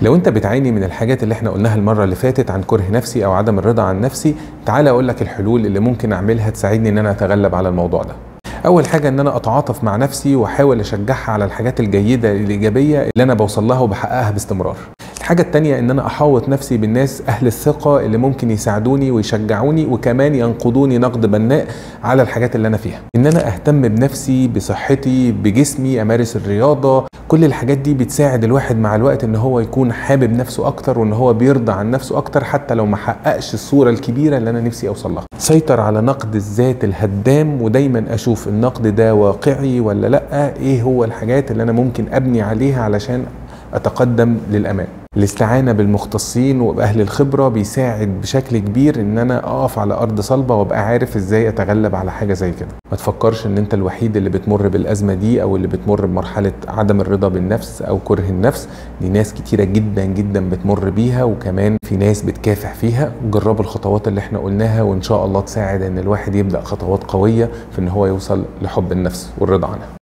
لو انت بتعاني من الحاجات اللي احنا قلناها المرة اللي فاتت عن كره نفسي او عدم الرضا عن نفسي، تعالى اقول لك الحلول اللي ممكن اعملها تساعدني ان انا اتغلب على الموضوع ده. اول حاجة ان انا اتعاطف مع نفسي واحاول اشجعها على الحاجات الجيدة الايجابية اللي انا بوصل لها وبحققها باستمرار. الحاجة التانية ان انا احاوط نفسي بالناس اهل الثقة اللي ممكن يساعدوني ويشجعوني وكمان ينقدوني نقد بناء على الحاجات اللي انا فيها. ان انا اهتم بنفسي، بصحتي، بجسمي، امارس الرياضة. كل الحاجات دي بتساعد الواحد مع الوقت ان هو يكون حابب نفسه اكتر وان هو بيرضى عن نفسه اكتر حتى لو ما حققش الصورة الكبيرة اللي انا نفسي اوصل لها. سيطر على نقد الذات الهدام، ودايما اشوف النقد ده واقعي ولا لا، ايه هو الحاجات اللي انا ممكن ابني عليها علشان اتقدم للامام. الاستعانة بالمختصين وبأهل الخبرة بيساعد بشكل كبير ان انا اقف على ارض صلبة وابقى عارف ازاي اتغلب على حاجة زي كده. ما تفكرش ان انت الوحيد اللي بتمر بالازمة دي او اللي بتمر بمرحلة عدم الرضا بالنفس او كره النفس. دي ناس كتيرة جدا جدا بتمر بيها، وكمان في ناس بتكافح فيها. جربوا الخطوات اللي احنا قلناها وان شاء الله تساعد ان الواحد يبدأ خطوات قوية في ان هو يوصل لحب النفس والرضا عنها.